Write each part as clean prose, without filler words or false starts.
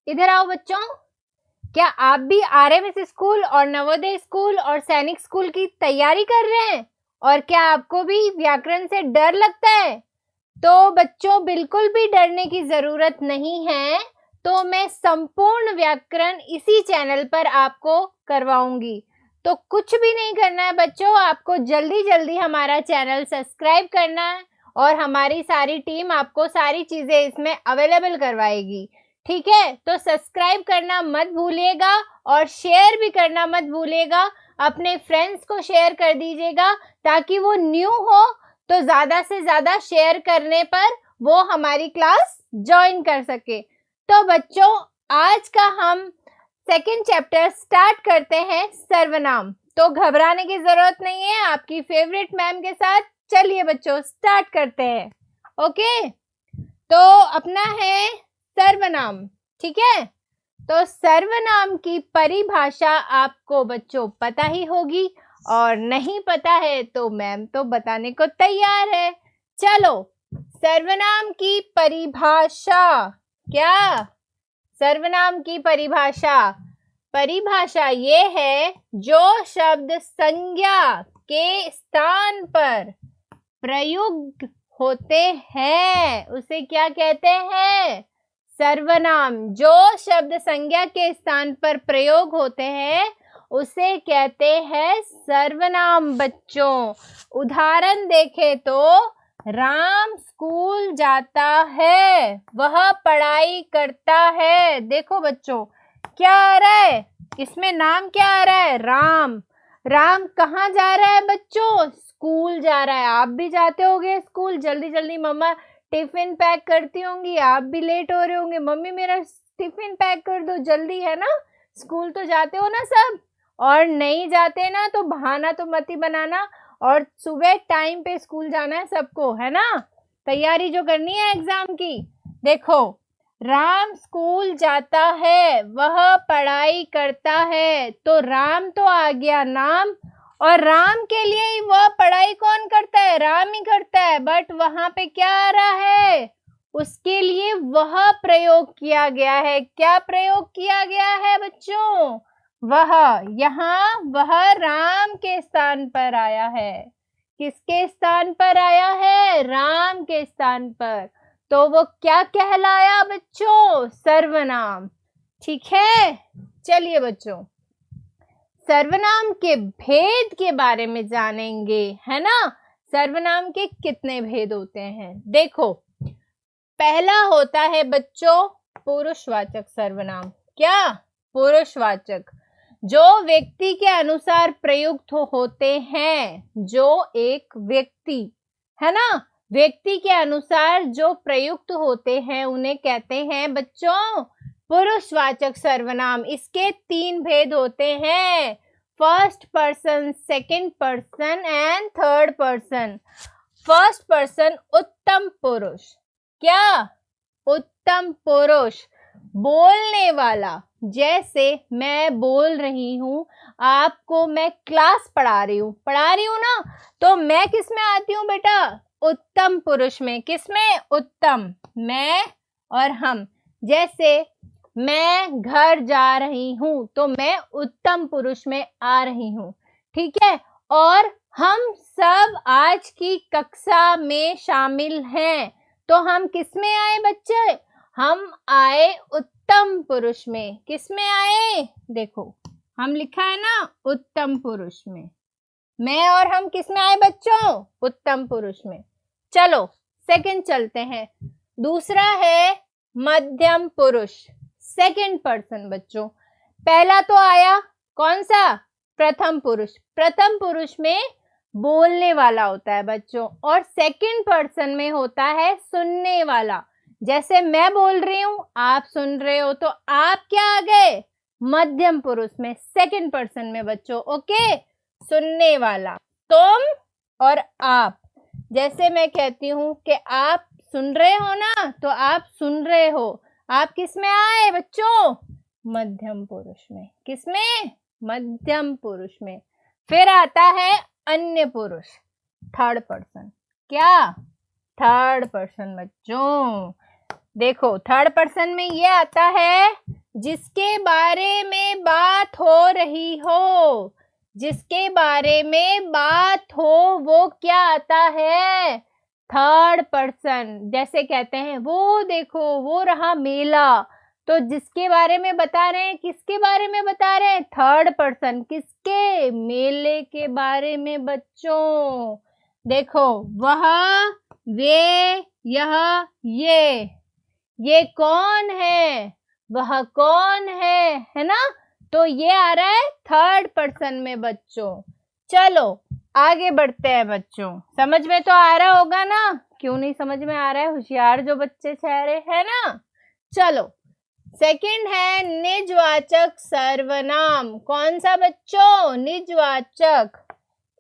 इधर आओ बच्चों। क्या आप भी आरएमएस स्कूल और नवोदय स्कूल और सैनिक स्कूल की तैयारी कर रहे हैं? और क्या आपको भी व्याकरण से डर लगता है? तो बच्चों बिल्कुल भी डरने की जरूरत नहीं है। तो मैं संपूर्ण व्याकरण इसी चैनल पर आपको करवाऊंगी। तो कुछ भी नहीं करना है बच्चों, आपको जल्दी जल्दी हमारा चैनल सब्सक्राइब करना है और हमारी सारी टीम आपको सारी चीजें इसमें अवेलेबल करवाएगी। ठीक है, तो सब्सक्राइब करना मत भूलिएगा और शेयर भी करना मत भूलिएगा। अपने फ्रेंड्स को शेयर कर दीजिएगा ताकि वो न्यू हो तो ज्यादा से ज्यादा शेयर करने पर वो हमारी क्लास ज्वाइन कर सके। तो बच्चों आज का हम सेकंड चैप्टर स्टार्ट करते हैं, सर्वनाम। तो घबराने की जरूरत नहीं है, आपकी फेवरेट मैम के साथ चलिए बच्चों स्टार्ट करते हैं। ओके, तो अपना है सर्वनाम। ठीक है, तो सर्वनाम की परिभाषा आपको बच्चों पता ही होगी और नहीं पता है तो मैम तो बताने को तैयार है। चलो, सर्वनाम की परिभाषा क्या? सर्वनाम की परिभाषा ये है जो शब्द संज्ञा के स्थान पर प्रयुक्त होते हैं उसे क्या कहते हैं? सर्वनाम। जो शब्द संज्ञा के स्थान पर प्रयोग होते हैं उसे कहते हैं सर्वनाम बच्चों। उदाहरण देखें तो राम स्कूल जाता है, वह पढ़ाई करता है। देखो बच्चों क्या आ रहा है इसमें, नाम क्या आ रहा है? राम। राम कहाँ जा रहा है बच्चों? स्कूल जा रहा है। आप भी जाते होंगे स्कूल, जल्दी जल्दी मम्मा टिफिन पैक करती होंगी, आप भी लेट हो रहे होंगे, मम्मी मेरा टिफिन पैक कर दो जल्दी, है ना? स्कूल तो जाते हो ना सब, और नहीं जाते ना तो बहाना तो मत ही बनाना, और सुबह टाइम पे स्कूल जाना है सबको, है ना? तैयारी जो करनी है एग्जाम की। देखो, राम स्कूल जाता है, वह पढ़ाई करता है, तो राम तो आ गया नाम, और राम के लिए ही वह पढ़ाई कौन करता है? राम ही करता है। बट वहां पे क्या आ रहा है? उसके लिए वह प्रयोग किया गया है। क्या प्रयोग किया गया है बच्चों? वह। यहाँ वह राम के स्थान पर आया है। किसके स्थान पर आया है? राम के स्थान पर। तो वो क्या कहलाया बच्चों? सर्वनाम। ठीक है, चलिए बच्चों सर्वनाम के भेद के बारे में जानेंगे, है ना? सर्वनाम के कितने भेद होते हैं? देखो, पहला होता है बच्चों पुरुषवाचक सर्वनाम। क्या? पुरुषवाचक, जो व्यक्ति के अनुसार प्रयुक्त होते हैं। जो एक व्यक्ति, है ना, व्यक्ति के अनुसार जो प्रयुक्त होते हैं उन्हें कहते हैं बच्चों पुरुषवाचक सर्वनाम। इसके 3 भेद होते हैं, first person, second person and third person. First person उत्तम पुरुष। क्या? उत्तम पुरुष, बोलने वाला। जैसे मैं बोल रही हूँ, आपको मैं क्लास पढ़ा रही हूँ ना, तो मैं किस में आती हूँ बेटा? उत्तम पुरुष में। किस में? उत्तम, मैं और हम। जैसे मैं घर जा रही हूँ तो मैं उत्तम पुरुष में आ रही हूँ। ठीक है, और हम सब आज की कक्षा में शामिल हैं, तो हम किस में आए बच्चे? हम आए उत्तम पुरुष में। किस में आए? देखो हम लिखा है ना उत्तम पुरुष में। मैं और हम किस में आए बच्चों? उत्तम पुरुष में। चलो सेकंड चलते हैं। दूसरा है मध्यम पुरुष, सेकंड पर्सन बच्चों। पहला तो आया कौन सा? प्रथम पुरुष। प्रथम पुरुष में बोलने वाला होता है बच्चों, और सेकंड पर्सन में होता है सुनने वाला। जैसे मैं बोल रही हूँ, आप सुन रहे हो, तो आप क्या आ गए? मध्यम पुरुष में, सेकंड पर्सन में बच्चों। ओके, सुनने वाला तुम और आप। जैसे मैं कहती हूँ कि आप सुन रहे हो ना, तो आप सुन रहे हो, आप किस में आए बच्चों? मध्यम पुरुष में। किस में? मध्यम पुरुष में। फिर आता है अन्य पुरुष, थर्ड पर्सन। क्या? थर्ड पर्सन बच्चों। देखो थर्ड पर्सन में ये आता है जिसके बारे में बात हो रही हो, जिसके बारे में बात हो वो क्या आता है? Third person. जैसे कहते हैं वो देखो वो रहा मेला, तो जिसके बारे में बता रहे हैं, किसके बारे में बता रहे हैं? Third person. किसके? मेले के बारे में बच्चों। देखो वह, वे, यह, ये कौन है? वह कौन है ना? तो ये आ रहा है थर्ड पर्सन में बच्चों। चलो आगे बढ़ते हैं बच्चों। समझ में तो आ रहा होगा ना? क्यों नहीं समझ में आ रहा है? होशियार जो बच्चे ठहरे हैं ना। चलो सेकंड है निजवाचक सर्वनाम। कौन सा बच्चों? निजवाचक।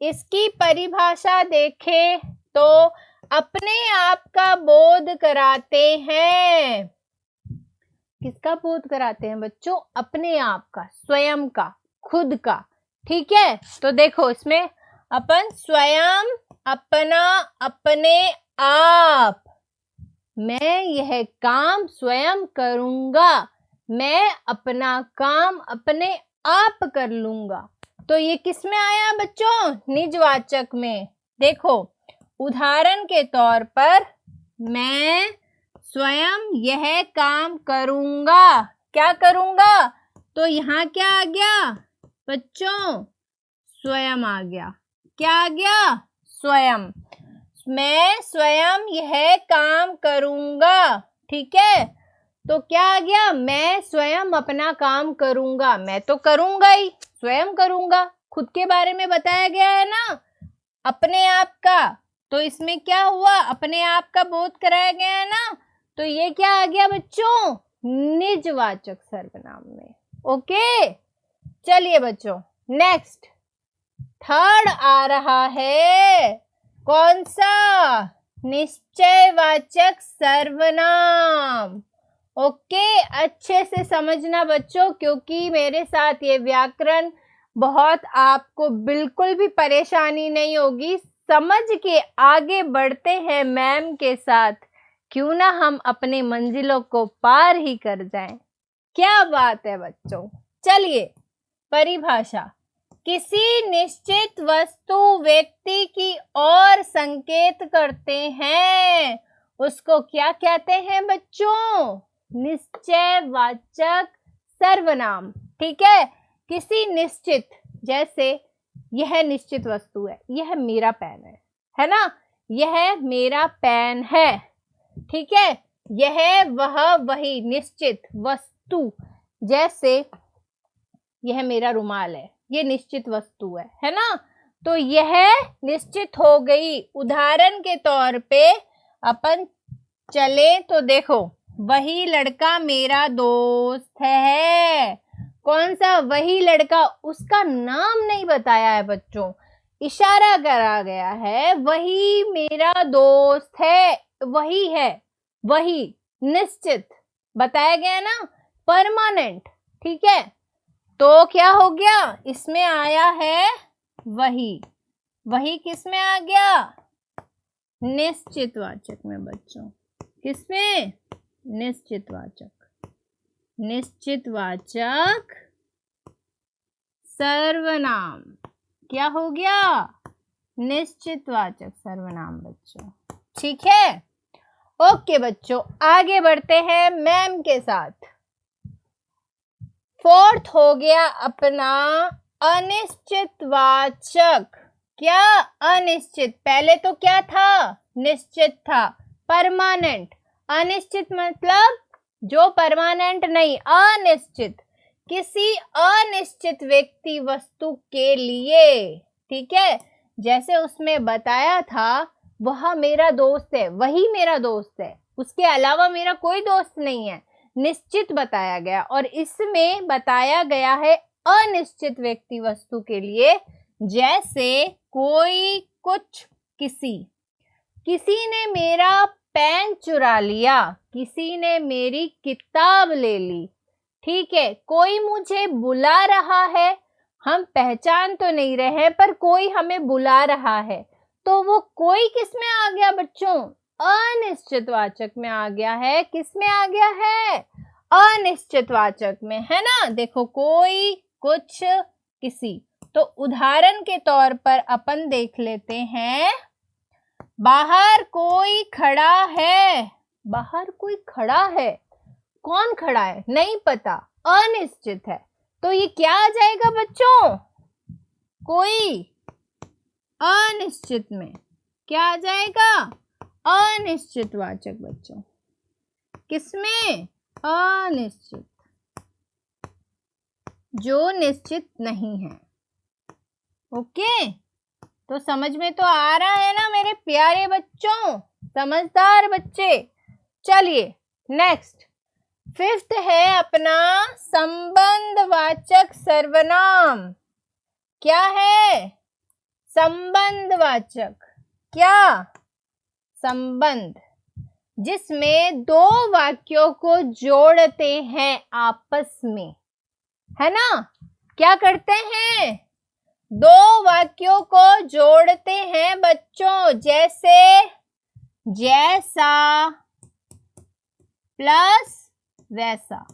इसकी परिभाषा देखें तो अपने आप का बोध कराते हैं। किसका बोध कराते हैं बच्चों? अपने आप का, स्वयं का, खुद का। ठीक है, तो देखो इसमें अपन स्वयं, अपना, अपने आप। मैं यह काम स्वयं करूंगा, मैं अपना काम अपने आप कर लूंगा। तो ये किस में आया बच्चों? निजवाचक में। देखो उदाहरण के तौर पर मैं स्वयं यह काम करूंगा। क्या करूंगा? तो यहाँ क्या आ गया बच्चों? स्वयं आ गया। क्या आ गया? स्वयं। मैं स्वयं यह काम करूंगा। ठीक है, तो क्या आ गया? मैं स्वयं अपना काम करूंगा। मैं तो करूंगा ही, स्वयं करूंगा। खुद के बारे में बताया गया है ना, अपने आप का। तो इसमें क्या हुआ? अपने आप का बोध कराया गया है ना। तो ये क्या आ गया बच्चों? निजवाचक सर्वनाम में। ओके, चलिए बच्चों नेक्स्ट थर्ड आ रहा है। कौन सा? निश्चयवाचक सर्वनाम। ओके, अच्छे से समझना बच्चों, क्योंकि मेरे साथ ये व्याकरण बहुत आपको बिल्कुल भी परेशानी नहीं होगी। समझ के आगे बढ़ते हैं मैम के साथ, क्यों ना हम अपनी मंजिलों को पार ही कर जाएं। क्या बात है बच्चों। चलिए परिभाषा। किसी निश्चित वस्तु व्यक्ति की ओर संकेत करते हैं, उसको क्या कहते हैं बच्चों? निश्चयवाचक सर्वनाम। ठीक है, किसी निश्चित, जैसे यह निश्चित वस्तु है, यह मेरा पेन है ना, यह मेरा पेन है। ठीक है, यह, वह, वही, निश्चित वस्तु। जैसे यह मेरा रुमाल है, ये निश्चित वस्तु है ना। तो यह निश्चित हो गई। उदाहरण के तौर पे अपन चले तो देखो, वही लड़का मेरा दोस्त है। कौन सा वही लड़का? उसका नाम नहीं बताया है बच्चों, इशारा करा गया है। वही मेरा दोस्त है, वही है, वही निश्चित बताया गया ना, परमानेंट। ठीक है, तो क्या हो गया? इसमें आया है वही। वही किस में आ गया? निश्चितवाचक में बच्चों। किसमें? निश्चितवाचक। निश्चितवाचक सर्वनाम। क्या हो गया? निश्चितवाचक सर्वनाम बच्चों। ठीक है, ओके बच्चों आगे बढ़ते हैं मैम के साथ। फोर्थ हो गया अपना अनिश्चितवाचक। क्या? अनिश्चित। पहले तो क्या था? निश्चित था, परमानेंट। अनिश्चित मतलब जो परमानेंट नहीं, अनिश्चित। किसी अनिश्चित व्यक्ति वस्तु के लिए। ठीक है, जैसे उसमें बताया था वह मेरा दोस्त है, वही मेरा दोस्त है, उसके अलावा मेरा कोई दोस्त नहीं है। निश्चित बताया गया, और इसमें बताया गया है अनिश्चित व्यक्ति वस्तु के लिए। जैसे कोई, कुछ, किसी ने मेरा पेन चुरा लिया, किसी ने मेरी किताब ले ली। ठीक है, कोई मुझे बुला रहा है, हम पहचान तो नहीं रहे पर कोई हमें बुला रहा है। तो वो कोई किस में आ गया बच्चों? अनिश्चितवाचक में आ गया है। किस में आ गया है? अनिश्चितवाचक में, है ना। देखो कोई, कुछ, किसी। तो उदाहरण के तौर पर अपन देख लेते हैं, बाहर कोई खड़ा है। बाहर कोई खड़ा है, कौन खड़ा है नहीं पता, अनिश्चित है। तो ये क्या आ जाएगा बच्चों, कोई। अनिश्चित में क्या आ जाएगा, अनिश्चितवाचक बच्चों। किसमें, अनिश्चित, जो निश्चित नहीं है। ओके, तो समझ में तो आ रहा है ना मेरे प्यारे बच्चों, समझदार बच्चे। चलिए नेक्स्ट, फिफ्थ है अपना संबंधवाचक सर्वनाम। क्या है, संबंधवाचक, क्या, संबंध, जिसमें दो वाक्यों को जोड़ते हैं आपस में, है ना। क्या करते हैं, दो वाक्यों को जोड़ते हैं बच्चों, जैसे जैसा प्लस वैसा।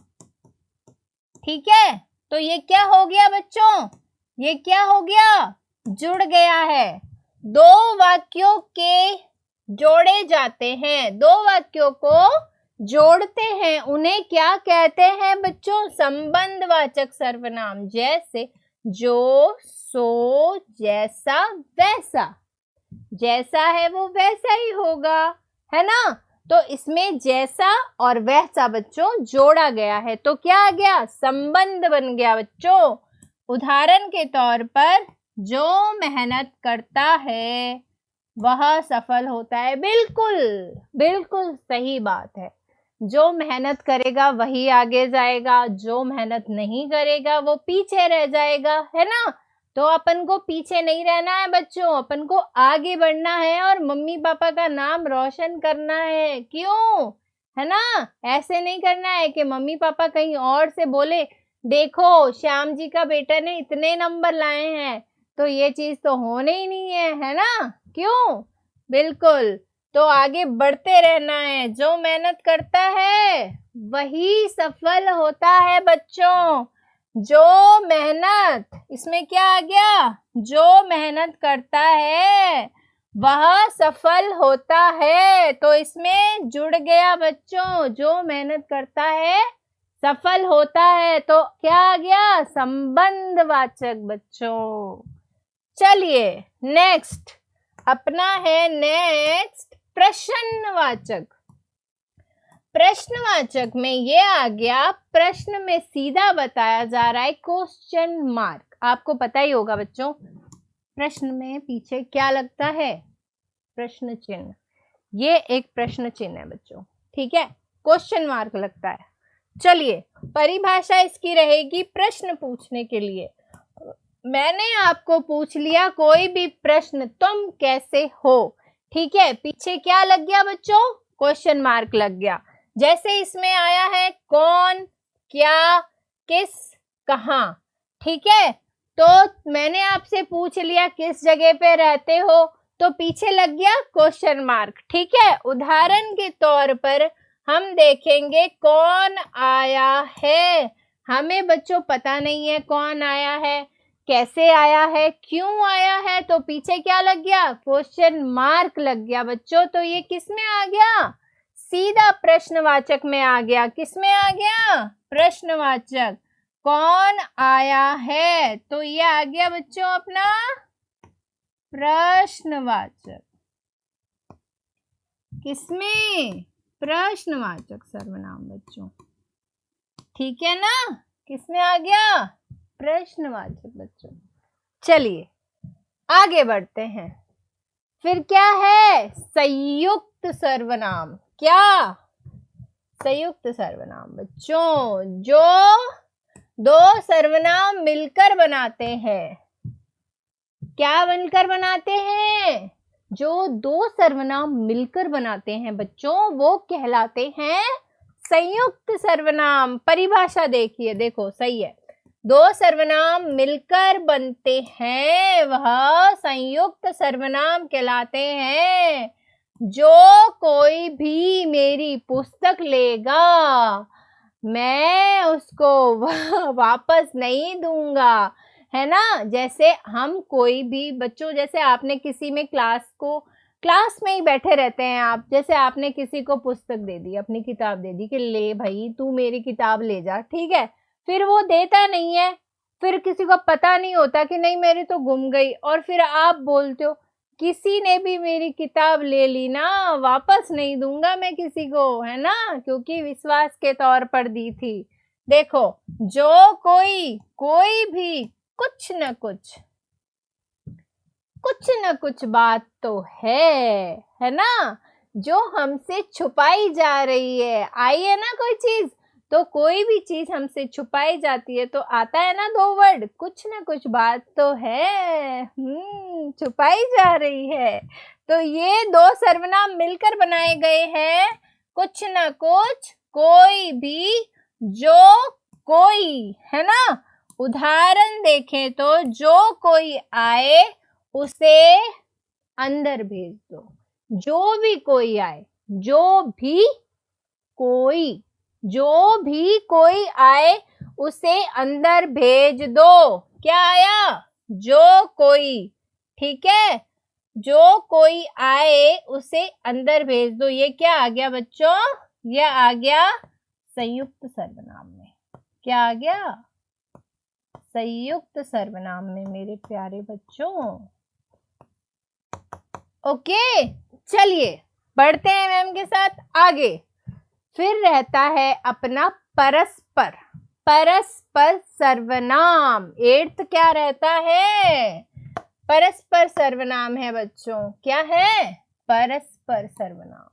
ठीक है, तो ये क्या हो गया बच्चों, ये क्या हो गया, जुड़ गया है। दो वाक्यों के जोड़े जाते हैं, दो वाक्यों को जोड़ते हैं, उन्हें क्या कहते हैं बच्चों, संबंधवाचक सर्वनाम। जैसे जो, सो, जैसा, वैसा। जैसा है वो वैसा ही होगा, है ना। तो इसमें जैसा और वैसा बच्चों जोड़ा गया है, तो क्या आ गया, संबंध बन गया बच्चों। उदाहरण के तौर पर, जो मेहनत करता है वह सफल होता है। बिल्कुल बिल्कुल सही बात है, जो मेहनत करेगा वही आगे जाएगा, जो मेहनत नहीं करेगा वो पीछे रह जाएगा, है ना। तो अपन को पीछे नहीं रहना है बच्चों, अपन को आगे बढ़ना है और मम्मी पापा का नाम रोशन करना है। क्यों, है ना। ऐसे नहीं करना है कि मम्मी पापा कहीं और से बोले, देखो श्याम जी का बेटा ने इतने नंबर लाए हैं, तो ये चीज तो होने ही नहीं है ना। क्यों, बिल्कुल। तो आगे बढ़ते रहना है, जो मेहनत करता है वही सफल होता है बच्चों। जो मेहनत, इसमें क्या आ गया, जो मेहनत करता है वह सफल होता है। तो इसमें जुड़ गया बच्चों, जो मेहनत करता है सफल होता है। तो क्या आ गया, संबंधवाचक बच्चों। चलिए नेक्स्ट अपना है, नेक्स्ट प्रश्नवाचक। प्रश्नवाचक में ये आ गया, प्रश्न में सीधा बताया जा रहा है, क्वेश्चन मार्क। आपको पता ही होगा बच्चों, प्रश्न में पीछे क्या लगता है, प्रश्न चिन्ह। ये एक प्रश्न चिन्ह है बच्चों, ठीक है, क्वेश्चन मार्क लगता है। चलिए परिभाषा इसकी रहेगी, प्रश्न पूछने के लिए मैंने आपको पूछ लिया कोई भी प्रश्न, तुम कैसे हो, ठीक है, पीछे क्या लग गया बच्चों, क्वेश्चन मार्क लग गया। जैसे इसमें आया है कौन, क्या, किस, कहाँ, ठीक है। तो मैंने आपसे पूछ लिया किस जगह पे रहते हो, तो पीछे लग गया क्वेश्चन मार्क, ठीक है। उदाहरण के तौर पर हम देखेंगे कौन आया है। हमें बच्चों पता नहीं है कौन आया है, कैसे आया है, क्यों आया है, तो पीछे क्या लग गया, क्वेश्चन मार्क लग गया बच्चों। तो ये किस में आ गया, सीधा प्रश्नवाचक में आ गया। किस में आ गया, प्रश्नवाचक। कौन आया है, तो ये आ गया बच्चों अपना प्रश्नवाचक। किसमें, प्रश्नवाचक सर्वनाम बच्चों, ठीक है ना। किसमें आ गया, प्रश्नवाचक बच्चों। चलिए आगे बढ़ते हैं, फिर क्या है, संयुक्त सर्वनाम। क्या, संयुक्त सर्वनाम बच्चों, जो दो सर्वनाम मिलकर बनाते हैं। क्या बनकर बनाते हैं, जो दो सर्वनाम मिलकर बनाते हैं बच्चों, वो कहलाते हैं संयुक्त सर्वनाम। परिभाषा देखिए, देखो सही है, दो सर्वनाम मिलकर बनते हैं वह संयुक्त सर्वनाम कहलाते हैं। जो कोई भी मेरी पुस्तक लेगा, मैं उसको वापस नहीं दूंगा, है ना। जैसे हम कोई भी बच्चों, जैसे आपने किसी में क्लास में ही बैठे रहते हैं आप, जैसे आपने किसी को पुस्तक दे दी, अपनी किताब दे दी कि ले भाई तू मेरी किताब ले जा, ठीक है। फिर वो देता नहीं है, फिर किसी को पता नहीं होता कि नहीं मेरी तो गुम गई, और फिर आप बोलते हो किसी ने भी मेरी किताब ले ली ना, वापस नहीं दूंगा मैं किसी को, है ना, क्योंकि विश्वास के तौर पर दी थी। देखो, जो कोई भी कुछ न कुछ बात तो है ना, जो हमसे छुपाई जा रही है। आई है ना कोई चीज, तो कोई भी चीज हमसे छुपाई जाती है तो आता है ना दो वर्ड, कुछ न कुछ बात तो है, छुपाई जा रही है। तो ये दो सर्वनाम मिलकर बनाए गए हैं, कुछ न कुछ, कोई भी, जो कोई, है ना। उदाहरण देखें तो जो कोई आए उसे अंदर भेज दो। जो भी कोई आए, जो भी कोई आए उसे अंदर भेज दो। क्या आया? जो कोई, ठीक है। जो कोई आए उसे अंदर भेज दो। ये क्या आ गया बच्चों? ये आ गया संयुक्त सर्वनाम में। क्या आ गया? संयुक्त सर्वनाम में मेरे प्यारे बच्चों। ओके, चलिए बढ़ते हैं मैम के साथ आगे। फिर रहता है अपना परस्पर सर्वनाम। 8th क्या रहता है? परस्पर सर्वनाम है बच्चों। क्या है? परस्पर सर्वनाम।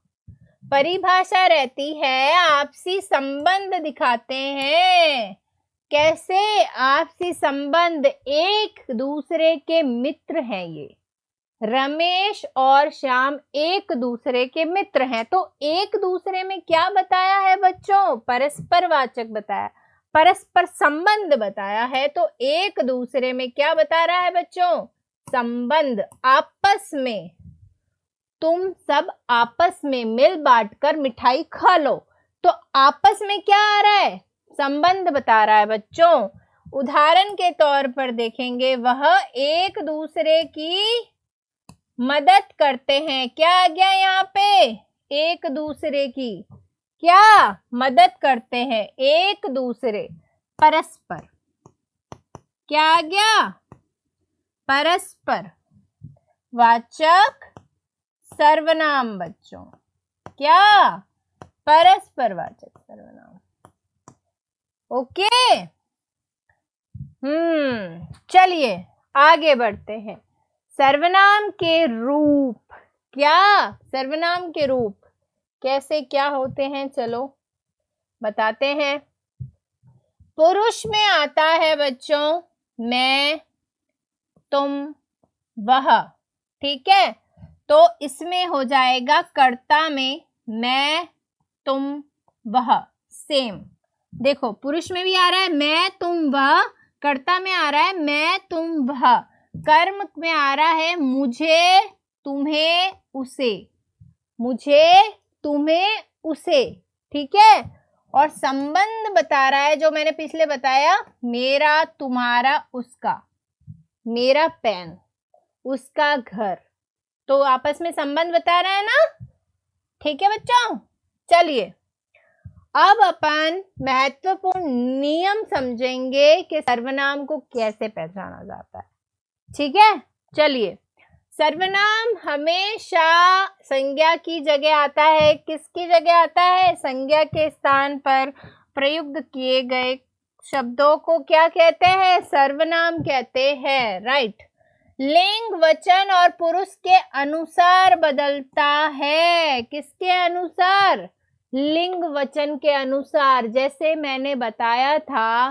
परिभाषा रहती है, आपसी संबंध दिखाते हैं। कैसे? आपसी संबंध, एक दूसरे के मित्र हैं। ये रमेश और श्याम एक दूसरे के मित्र हैं। तो एक दूसरे में क्या बताया है बच्चों? परस्पर वाचक बताया, परस्पर संबंध बताया है। तो एक दूसरे में क्या बता रहा है बच्चों? संबंध। आपस में, तुम सब आपस में मिल बांट कर मिठाई खा लो। तो आपस में क्या आ रहा है? संबंध बता रहा है बच्चों। उदाहरण के तौर पर देखेंगे, वह एक दूसरे की मदद करते हैं। क्या आ गया यहाँ पे? एक दूसरे की क्या मदद करते हैं? एक दूसरे। परस्पर क्या आ गया? परस्पर वाचक सर्वनाम बच्चों। क्या? परस्पर वाचक सर्वनाम। ओके, चलिए आगे बढ़ते हैं। सर्वनाम के रूप। क्या? सर्वनाम के रूप कैसे क्या होते हैं, चलो बताते हैं। पुरुष में आता है बच्चों मैं, तुम, वह, ठीक है। तो इसमें हो जाएगा कर्ता में मैं, तुम, वह, सेम। देखो, पुरुष में भी आ रहा है मैं, तुम, वह। कर्ता में आ रहा है मैं, तुम, वह। कर्म में आ रहा है मुझे, तुम्हें, उसे। मुझे, तुम्हें, उसे, ठीक है। और संबंध बता रहा है जो मैंने पिछले बताया, मेरा, तुम्हारा, उसका। मेरा पेन, उसका घर। तो आपस में संबंध बता रहा है ना, ठीक है बच्चों। चलिए अब अपन महत्वपूर्ण नियम समझेंगे कि सर्वनाम को कैसे पहचाना जाता है, ठीक है। चलिए, सर्वनाम हमेशा संज्ञा की जगह आता है। किसकी जगह आता है? संज्ञा के स्थान पर प्रयुक्त किए गए शब्दों को क्या कहते हैं? सर्वनाम कहते हैं, राइट। लिंग, वचन और पुरुष के अनुसार बदलता है। किसके अनुसार? लिंग वचन के अनुसार। जैसे मैंने बताया था,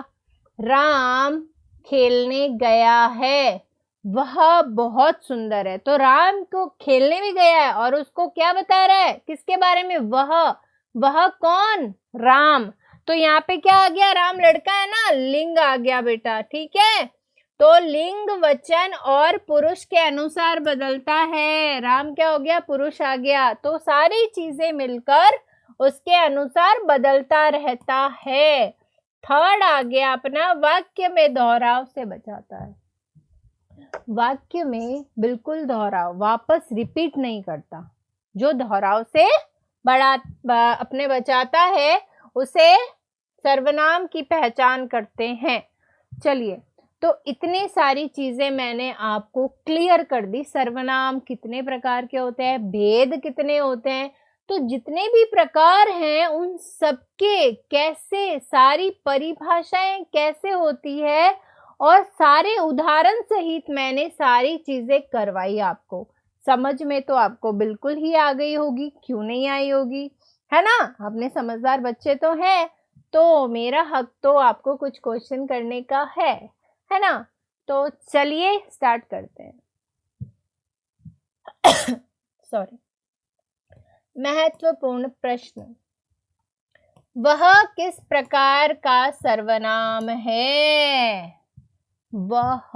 राम खेलने गया है, वह बहुत सुंदर है। तो राम को खेलने भी गया है और उसको क्या बता रहा है? किसके बारे में? वह कौन? राम। तो यहाँ पे क्या आ गया? राम लड़का है ना, लिंग आ गया बेटा, ठीक है। तो लिंग वचन और पुरुष के अनुसार बदलता है। राम क्या हो गया? पुरुष आ गया। तो सारी चीजें मिलकर उसके अनुसार बदलता रहता है। थर्ड आ गया अपना, वाक्य में दोहराव से बचाता है। वाक्य में बिल्कुल दोहराव, वापस रिपीट नहीं करता। जो दोहराव से अपने बचाता है उसे सर्वनाम की पहचान करते हैं। चलिए, तो इतनी सारी चीजें मैंने आपको क्लियर कर दी। सर्वनाम कितने प्रकार के होते हैं, भेद कितने होते हैं, तो जितने भी प्रकार हैं उन सबके कैसे, सारी परिभाषाएं कैसे होती है, और सारे उदाहरण सहित मैंने सारी चीजें करवाई आपको। समझ में तो आपको बिल्कुल ही आ गई होगी, क्यों नहीं आई होगी, है ना। अपने समझदार बच्चे तो हैं, तो मेरा हक तो आपको कुछ क्वेश्चन करने का है ना। तो चलिए स्टार्ट करते हैं। सॉरी। महत्वपूर्ण प्रश्न, वह किस प्रकार का सर्वनाम है। वह,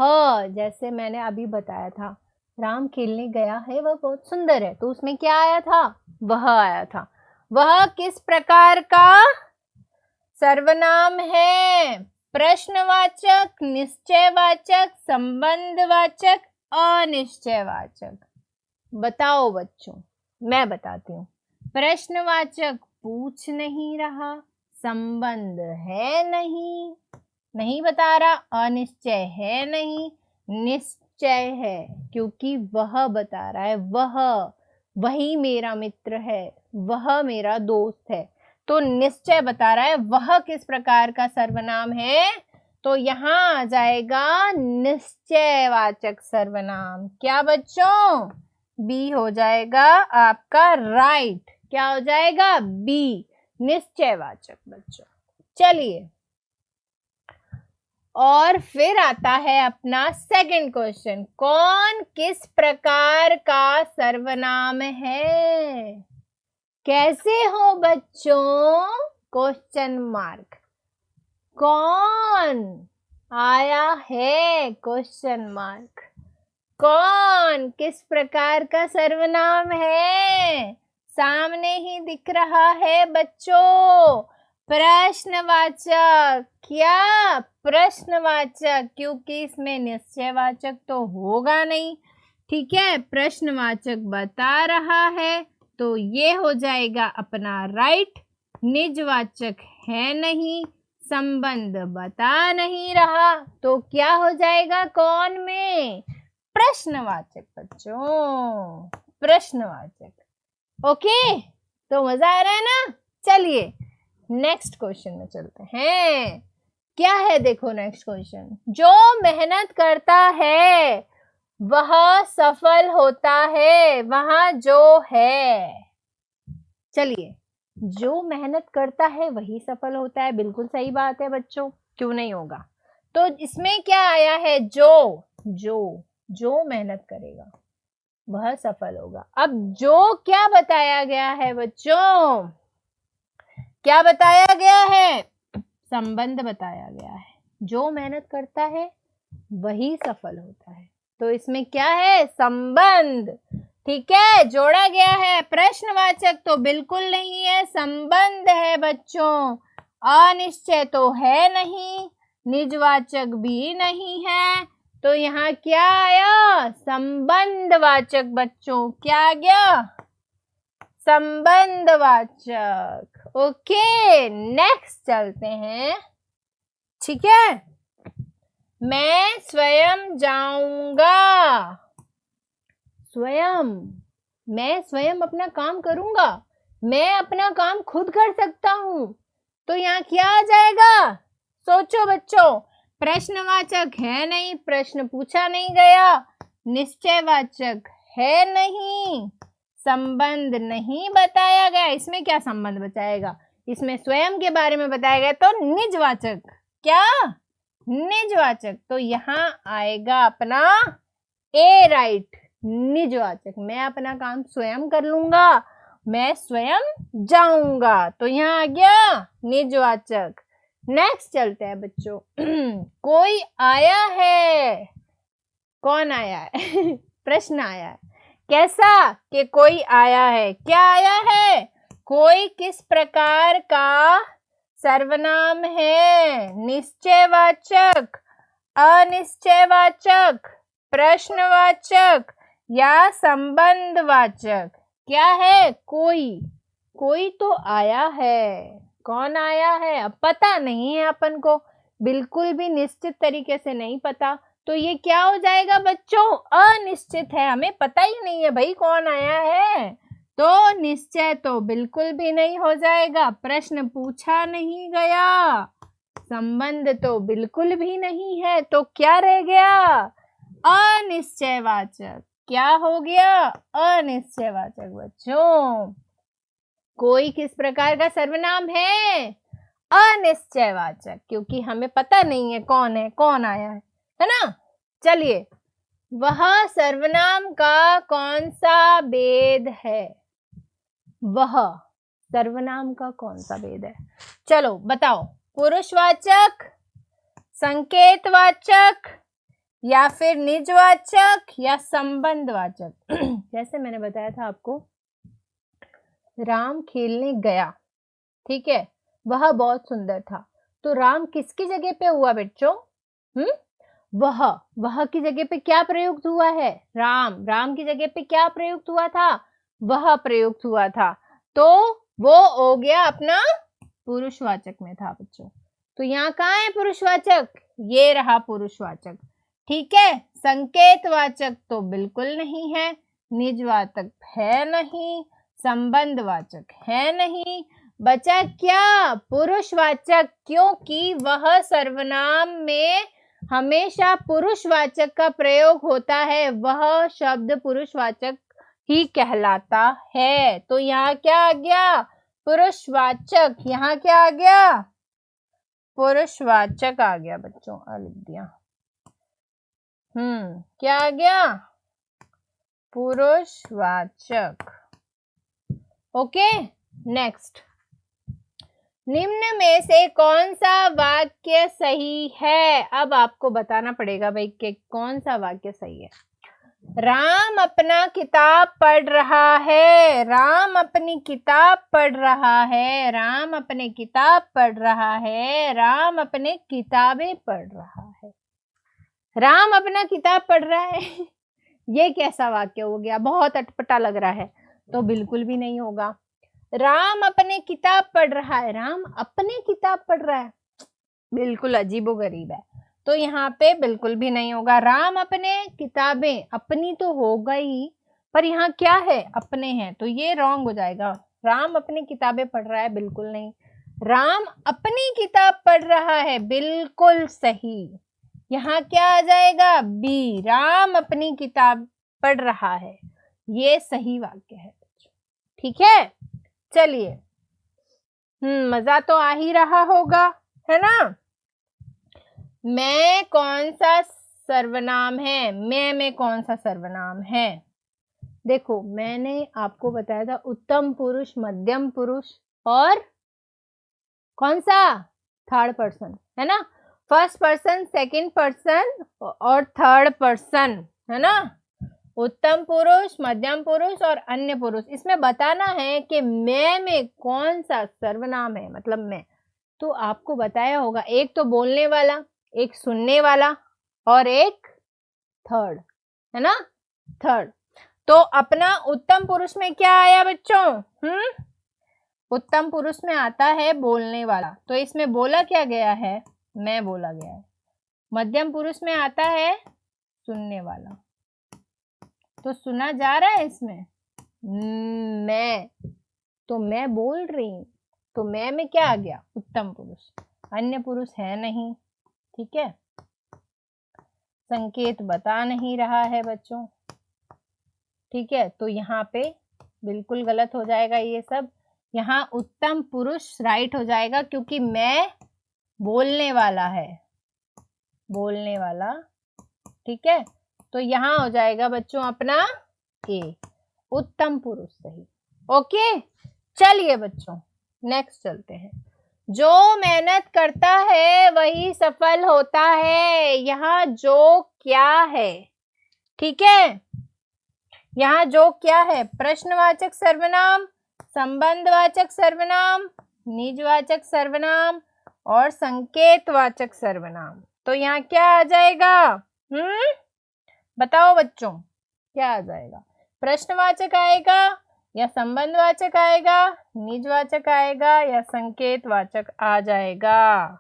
जैसे मैंने अभी बताया था, राम खेलने गया है, वह बहुत सुंदर है, तो उसमें क्या आया था, वह आया था। वह किस प्रकार का सर्वनाम है, प्रश्नवाचक, निश्चयवाचक, संबंधवाचक, अनिश्चयवाचक। बताओ बच्चों, मैं बताती हूँ। प्रश्नवाचक पूछ नहीं रहा, संबंध है नहीं बता रहा, अनिश्चय है नहीं, निश्चय है क्योंकि वह बता रहा है, वही मेरा मित्र है, वह मेरा दोस्त है, तो निश्चय बता रहा है। वह किस प्रकार का सर्वनाम है, तो यहाँ आ जाएगा निश्चयवाचक सर्वनाम। क्या बच्चों, बी हो जाएगा आपका राइट। क्या हो जाएगा, बी, निश्चयवाचक बच्चों। चलिए, और फिर आता है अपना सेकंड क्वेश्चन, कौन किस प्रकार का सर्वनाम है। कैसे हो बच्चों, क्वेश्चन मार्क। कौन आया है, क्वेश्चन मार्क। कौन किस प्रकार का सर्वनाम है, सामने ही दिख रहा है बच्चों, प्रश्नवाचक। क्या, प्रश्नवाचक, क्योंकि इसमें निश्चयवाचक तो होगा नहीं, ठीक है। प्रश्नवाचक बता रहा है तो ये हो जाएगा अपना राइट। निजवाचक है नहीं, संबंध बता नहीं रहा, तो क्या हो जाएगा कौन में, प्रश्नवाचक बच्चों, प्रश्नवाचक। ओके, तो मजा आ रहा है ना। चलिए नेक्स्ट क्वेश्चन में चलते हैं। क्या है, देखो नेक्स्ट क्वेश्चन, जो मेहनत करता है वह सफल होता है, वहां जो है। चलिए, जो मेहनत करता है वही सफल होता है, बिल्कुल सही बात है बच्चों, क्यों नहीं होगा। तो इसमें क्या आया है, जो मेहनत करेगा वह सफल होगा। अब जो क्या बताया गया है बच्चों, क्या बताया गया है, संबंध बताया गया है। जो मेहनत करता है वही सफल होता है, तो इसमें क्या है, संबंध, ठीक है, जोड़ा गया है। प्रश्नवाचक तो बिल्कुल नहीं है, संबंध है बच्चों। अनिश्चय तो है नहीं, निजवाचक भी नहीं है, तो यहाँ क्या आया, संबंधवाचक बच्चों। क्या आ गया, संबंधवाचक। ओके, नेक्स्ट चलते हैं, ठीक है। मैं स्वयं जाऊंगा, मैं स्वयं अपना काम करूंगा, मैं अपना काम खुद कर सकता हूं, तो यहाँ क्या आ जाएगा, सोचो बच्चों। प्रश्नवाचक है नहीं, प्रश्न पूछा नहीं गया, निश्चयवाचक है नहीं, संबंध नहीं बताया गया। इसमें क्या संबंध बताएगा, इसमें स्वयं के बारे में बताया गया, तो निजवाचक। क्या, निजवाचक, तो यहाँ आएगा अपना ए राइट, निजवाचक। मैं अपना काम स्वयं कर लूंगा, मैं स्वयं जाऊंगा, तो यहाँ आ गया निजवाचक। नेक्स्ट चलते हैं बच्चों। कोई आया है, कौन आया है प्रश्न आया है, कैसा, कि कोई आया है। क्या आया है, कोई किस प्रकार का सर्वनाम है? निश्चयवाचक, अनिश्चयवाचक, प्रश्नवाचक या संबंधवाचक? क्या है? कोई। कोई तो आया है। कौन आया है? अब पता नहीं है अपन को, बिल्कुल भी निश्चित तरीके से नहीं पता, तो ये क्या हो जाएगा बच्चों? अनिश्चित है, हमें पता ही नहीं है भाई कौन आया है, तो निश्चय तो बिल्कुल भी नहीं हो जाएगा। प्रश्न पूछा नहीं गया, संबंध तो बिल्कुल भी नहीं है, तो क्या रह गया? अनिश्चयवाचक। क्या हो गया? अनिश्चयवाचक बच्चों। कोई किस प्रकार का सर्वनाम है? अनिश्चयवाचक, क्योंकि हमें पता नहीं है कौन है, कौन आया है ना। चलिए, वह सर्वनाम का कौन सा भेद है? वह सर्वनाम का कौन सा भेद है? चलो बताओ। पुरुषवाचक, संकेतवाचक या फिर निजवाचक या संबंधवाचक? जैसे मैंने बताया था आपको, राम खेलने गया, ठीक है, वह बहुत सुंदर था, तो राम किसकी जगह पे हुआ बच्चों? वह की जगह पे क्या प्रयुक्त हुआ है? राम की जगह पे क्या प्रयुक्त हुआ था? वह प्रयुक्त हुआ था, तो वो हो गया अपना पुरुषवाचक में था बच्चों। तो यहाँ कहाँ है पुरुषवाचक? ये रहा पुरुषवाचक, ठीक है। संकेतवाचक तो बिल्कुल नहीं है, निजवाचक है नहीं, संबंधवाचक है नहीं, बचा क्या? पुरुषवाचक, क्योंकि वह सर्वनाम में हमेशा पुरुषवाचक का प्रयोग होता है, वह शब्द पुरुषवाचक ही कहलाता है। तो यहाँ क्या आ गया? पुरुषवाचक। यहाँ क्या आ गया? पुरुषवाचक आ गया बच्चों, लिख दिया। क्या आ गया? पुरुषवाचक। Okay, next. निम्न में से कौन सा वाक्य सही है? अब आपको बताना पड़ेगा भाई कि कौन सा वाक्य सही है। राम अपना किताब पढ़ रहा है। राम अपनी किताब पढ़ रहा है। राम अपने किताब पढ़ रहा है। राम अपने किताबें पढ़ रहा है। राम अपना किताब पढ़ रहा है ये कैसा वाक्य हो गया? बहुत अटपटा लग रहा है, तो बिल्कुल भी नहीं होगा। राम अपने किताब पढ़ रहा है, राम अपने किताब पढ़ रहा है, बिल्कुल अजीबोगरीब है, तो यहाँ पे बिल्कुल भी नहीं होगा। राम अपने किताबें, अपनी तो होगा ही, पर यहाँ क्या है? अपने हैं, तो ये रॉन्ग हो जाएगा। राम अपनी किताबें पढ़ रहा है, बिल्कुल नहीं। राम अपनी किताब पढ़ रहा है, बिल्कुल सही। यहाँ क्या आ जाएगा? बी, राम अपनी किताब पढ़ रहा है, ये सही वाक्य है, ठीक है। चलिए, मजा तो आ ही रहा होगा, है ना। मैं कौन सा सर्वनाम है? मैं में कौन सा सर्वनाम है? देखो, मैंने आपको बताया था उत्तम पुरुष, मध्यम पुरुष और कौन सा? थर्ड पर्सन, है ना। फर्स्ट पर्सन, सेकंड पर्सन और थर्ड पर्सन, है ना। उत्तम पुरुष, मध्यम पुरुष और अन्य पुरुष। इसमें बताना है कि मैं में कौन सा सर्वनाम है, मतलब मैं। तो आपको बताया होगा, एक तो बोलने वाला, एक सुनने वाला और एक थर्ड, है ना, थर्ड। तो अपना उत्तम पुरुष में क्या आया बच्चों? उत्तम पुरुष में आता है बोलने वाला, तो इसमें बोला क्या गया है? मैं बोला गया है। मध्यम पुरुष में आता है सुनने वाला, तो सुना जा रहा है इसमें मैं, तो मैं बोल रही हूं, तो मैं में क्या आ गया? उत्तम पुरुष। अन्य पुरुष है नहीं, ठीक है। संकेत बता नहीं रहा है बच्चों, ठीक है, तो यहाँ पे बिल्कुल गलत हो जाएगा ये सब। यहाँ उत्तम पुरुष राइट हो जाएगा, क्योंकि मैं बोलने वाला है, बोलने वाला, ठीक है। तो यहाँ हो जाएगा बच्चों अपना ए, उत्तम पुरुष सही। ओके, चलिए बच्चों नेक्स्ट चलते हैं। जो मेहनत करता है वही सफल होता है। यहाँ जो क्या है, ठीक है, यहाँ जो क्या है? प्रश्नवाचक सर्वनाम, संबंधवाचक सर्वनाम, निजवाचक सर्वनाम और संकेतवाचक सर्वनाम। तो यहाँ क्या आ जाएगा? बताओ बच्चों, क्या आ जाएगा? प्रश्नवाचक आएगा या संबंधवाचक आएगा, निजवाचक आएगा या संकेतवाचक आ जाएगा?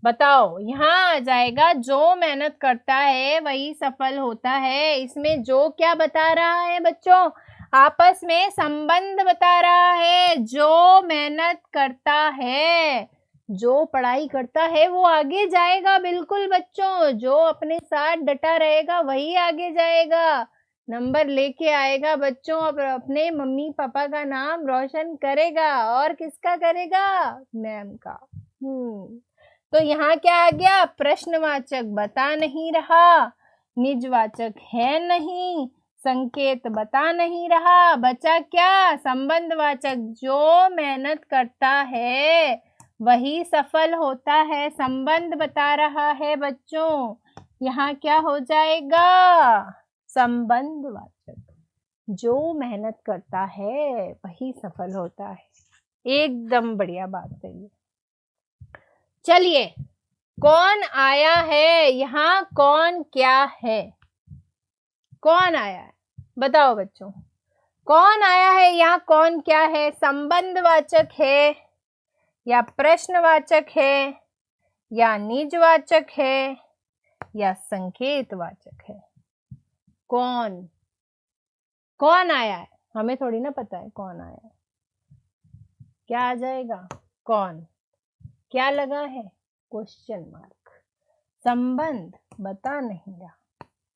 बताओ। यहाँ आ जाएगा जो मेहनत करता है वही सफल होता है। इसमें जो क्या बता रहा है बच्चों? आपस में संबंध बता रहा है। जो मेहनत करता है, जो पढ़ाई करता है वो आगे जाएगा। बिल्कुल बच्चों, जो अपने साथ डटा रहेगा वही आगे जाएगा, नंबर लेके आएगा बच्चों। अब अपने मम्मी पापा का नाम रोशन करेगा। और किसका करेगा? मैम का। तो यहाँ क्या आ गया? प्रश्नवाचक बता नहीं रहा, निजवाचक है नहीं, संकेत बता नहीं रहा, बचा क्या? संबंधवाचक। जो मेहनत करता है वही सफल होता है, संबंध बता रहा है बच्चों। यहाँ क्या हो जाएगा? संबंधवाचक। जो मेहनत करता है वही सफल होता है। एकदम बढ़िया बात है ये। चलिए, कौन आया है? यहाँ कौन क्या है? कौन आया है? बताओ बच्चों, कौन आया है? यहाँ कौन क्या है? संबंधवाचक है या प्रश्नवाचक है या निजवाचक है या संकेतवाचक है? कौन कौन आया है? हमें थोड़ी ना पता है कौन आया है। क्या आ जाएगा? कौन। क्या लगा है? Question mark. संबंध बता नहीं रहा,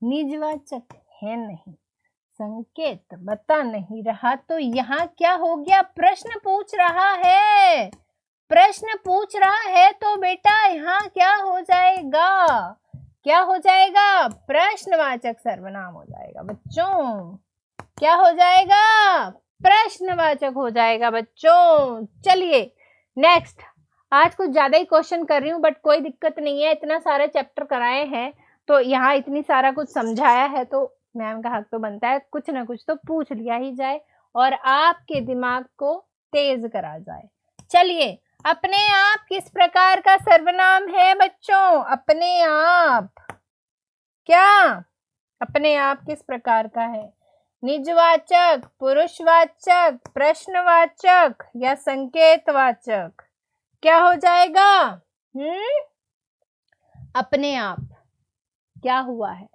निजवाचक है नहीं, संकेत बता नहीं रहा। तो यहाँ क्या हो गया? प्रश्न पूछ रहा है। प्रश्न पूछ रहा है तो बेटा यहाँ क्या हो जाएगा? क्या हो जाएगा? प्रश्नवाचक सर्वनाम हो जाएगा बच्चों। क्या हो जाएगा? प्रश्नवाचक हो जाएगा बच्चों। चलिए नेक्स्ट। आज कुछ ज्यादा ही क्वेश्चन कर रही हूँ, बट कोई दिक्कत नहीं है। इतना सारे चैप्टर कराए हैं तो यहाँ इतनी सारा कुछ समझाया है तो मैम का हक तो बनता है कुछ ना कुछ तो पूछ लिया ही जाए और आपके दिमाग को तेज करा जाए। चलिए, अपने आप किस प्रकार का सर्वनाम है बच्चों? अपने आप। क्या? अपने आप किस प्रकार का है? निजवाचक, पुरुषवाचक, प्रश्नवाचक या संकेतवाचक? क्या हो जाएगा? अपने आप। क्या हुआ है?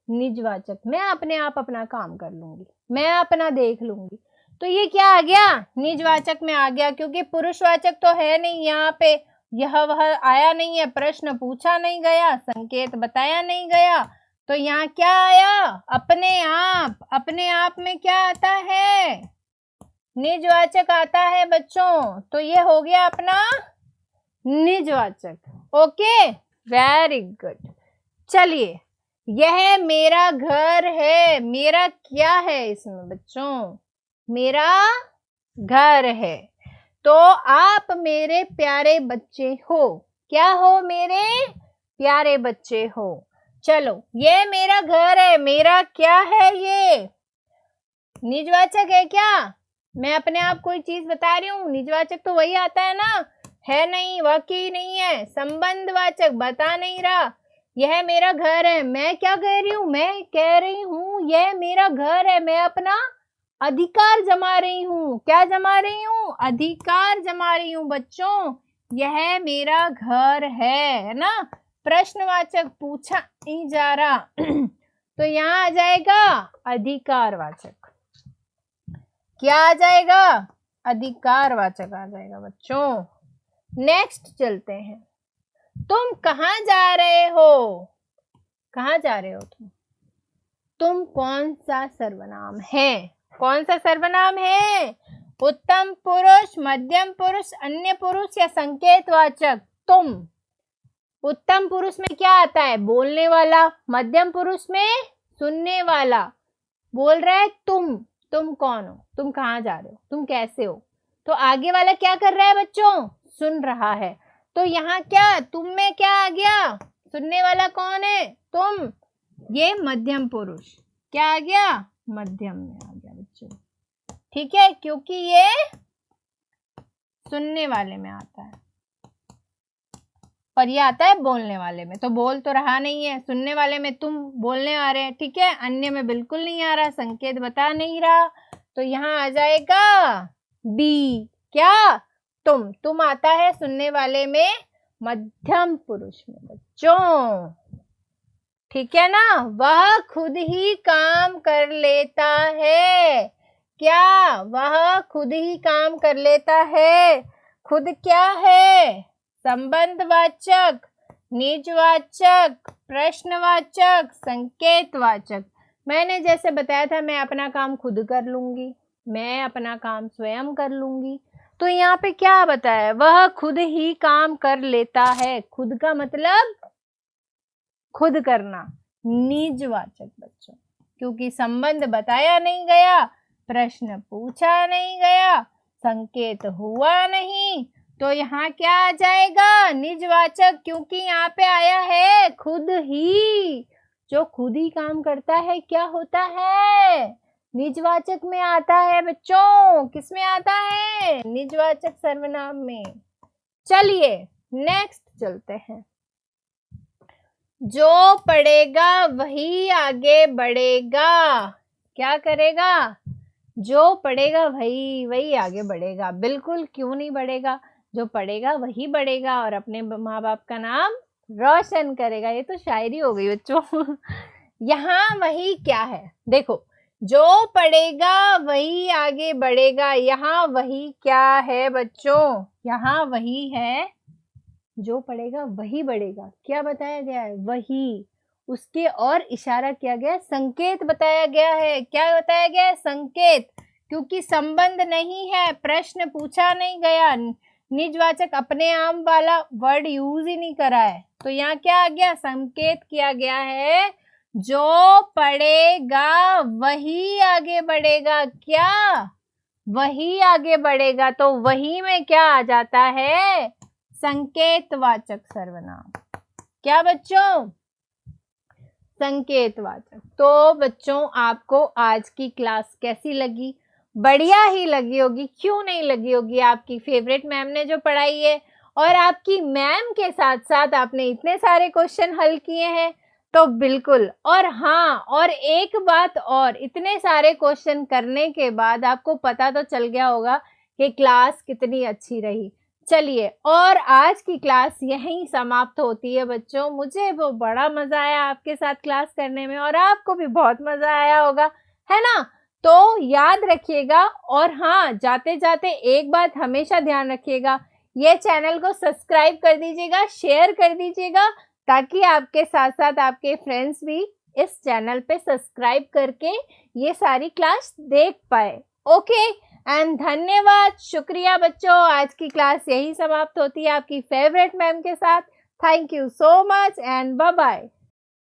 निजवाचक। मैं अपने आप अपना काम कर लूंगी, मैं अपना देख लूंगी। तो ये क्या आ गया? निजवाचक में आ गया, क्योंकि पुरुषवाचक तो है नहीं यहाँ पे, यह वह आया नहीं है, प्रश्न पूछा नहीं गया, संकेत बताया नहीं गया। तो यहाँ क्या आया? अपने आप। अपने आप में क्या आता है? निजवाचक आता है बच्चों। तो ये हो गया अपना निजवाचक। Okay, very good. चलिए, यह मेरा घर है। मेरा क्या है इसमें बच्चों? मेरा घर है। तो आप मेरे प्यारे बच्चे हो। क्या हो? मेरे प्यारे बच्चे हो। चलो, ये मेरा घर है। मेरा क्या है? ये निजवाचक है क्या? मैं अपने आप कोई चीज बता रही हूँ, निजवाचक तो वही आता है ना। है नहीं, वाकई नहीं है। संबंधवाचक बता नहीं रहा, यह मेरा घर है। मैं क्या कह रही हूँ? मैं कह रही हूँ यह मेरा घर है। मैं अपना अधिकार जमा रही हूँ। क्या जमा रही हूँ? अधिकार जमा रही हूँ बच्चों। यह मेरा घर है ना। प्रश्नवाचक पूछा नहीं जा रहा तो यहाँ आ जाएगा अधिकारवाचक। क्या आ जाएगा? अधिकारवाचक आ जाएगा बच्चों। नेक्स्ट चलते हैं। तुम कहाँ जा रहे हो? कहाँ जा रहे हो तुम? तुम कौन सा सर्वनाम है? कौन सा सर्वनाम है? उत्तम पुरुष, मध्यम पुरुष, अन्य पुरुष या संकेतवाचक? तुम। उत्तम पुरुष में क्या आता है? बोलने वाला। मध्यम पुरुष में सुनने वाला। बोल रहा है तुम। तुम कौन हो? तुम कहाँ जा रहे हो? तुम कैसे हो? तो आगे वाला क्या कर रहा है बच्चों? सुन रहा है। तो यहाँ क्या? तुम में क्या आ गया? सुनने वाला कौन है? तुम। ये मध्यम पुरुष। क्या आ गया? मध्यम में आ गया बच्चों। ठीक है, क्योंकि ये सुनने वाले में आता है और ये आता है बोलने वाले में। तो बोल तो रहा नहीं है, सुनने वाले में तुम बोलने आ रहे हैं, ठीक है, अन्य में बिल्कुल नहीं आ रहा, संकेत बता नहीं रहा, तो यहाँ आ जाएगा बी। क्या? तुम आता है सुनने वाले में मध्यम पुरुष में बच्चों, ठीक है ना। वह खुद ही काम कर लेता है। क्या? वह खुद ही काम कर लेता है। खुद क्या है? संबंधवाचक, निजवाचक, प्रश्नवाचक, संकेतवाचक। मैंने जैसे बताया था, मैं अपना काम खुद कर लूंगी, मैं अपना काम स्वयं कर लूंगी। तो यहाँ पे क्या बताया? वह खुद ही काम कर लेता है। खुद का मतलब खुद करना, निजवाचक बच्चों, क्योंकि संबंध बताया नहीं गया, प्रश्न पूछा नहीं गया, संकेत हुआ नहीं, तो यहाँ क्या आ जाएगा? निजवाचक, क्योंकि यहाँ पे आया है खुद ही। जो खुद ही काम करता है क्या होता है? निजवाचक में आता है बच्चों। किस में आता है? निजवाचक सर्वनाम में। चलिए नेक्स्ट चलते हैं। जो पढ़ेगा वही आगे बढ़ेगा। क्या करेगा? जो पढ़ेगा वही आगे बढ़ेगा। बिल्कुल, क्यों नहीं बढ़ेगा? जो पढ़ेगा वही बढ़ेगा और अपने माँ बाप का नाम रोशन करेगा। ये तो शायरी हो गई बच्चों। यहाँ वही क्या है? देखो, जो पढ़ेगा वही आगे बढ़ेगा। यहाँ वही क्या है बच्चों? यहाँ वही है, जो पढ़ेगा वही बढ़ेगा। क्या बताया गया है? वही। उसके और इशारा किया गया है, संकेत बताया गया है। क्या बताया गया है? संकेत, क्योंकि संबंध नहीं है, प्रश्न पूछा नहीं गया, निजवाचक अपने आप वाला वर्ड यूज ही नहीं करा है, तो यहाँ क्या आ गया? संकेत किया गया है। जो पढ़ेगा वही आगे बढ़ेगा। क्या? वही आगे बढ़ेगा। तो वही में क्या आ जाता है? संकेतवाचक सर्वनाम। क्या बच्चों? संकेतवाचक। तो बच्चों, आपको आज की क्लास कैसी लगी? बढ़िया ही लगी होगी, क्यों नहीं लगी होगी? आपकी फेवरेट मैम ने जो पढ़ाई है, और आपकी मैम के साथ साथ आपने इतने सारे क्वेश्चन हल किए हैं, तो बिल्कुल। और हाँ, और एक बात और, इतने सारे क्वेश्चन करने के बाद आपको पता तो चल गया होगा कि क्लास कितनी अच्छी रही। चलिए, और आज की क्लास यहीं समाप्त होती है बच्चों। मुझे वो बड़ा मजा आया आपके साथ क्लास करने में, और आपको भी बहुत मजा आया होगा, है ना। तो याद रखिएगा, और हाँ, जाते जाते एक बात हमेशा ध्यान रखिएगा, ये चैनल को सब्सक्राइब कर दीजिएगा, शेयर कर दीजिएगा, ताकि आपके साथ साथ आपके फ्रेंड्स भी इस चैनल पे सब्सक्राइब करके ये सारी क्लास देख पाए। ओके, एंड धन्यवाद, शुक्रिया बच्चों। आज की क्लास यही समाप्त होती है आपकी फेवरेट मैम के साथ। Thank you so much and bye bye.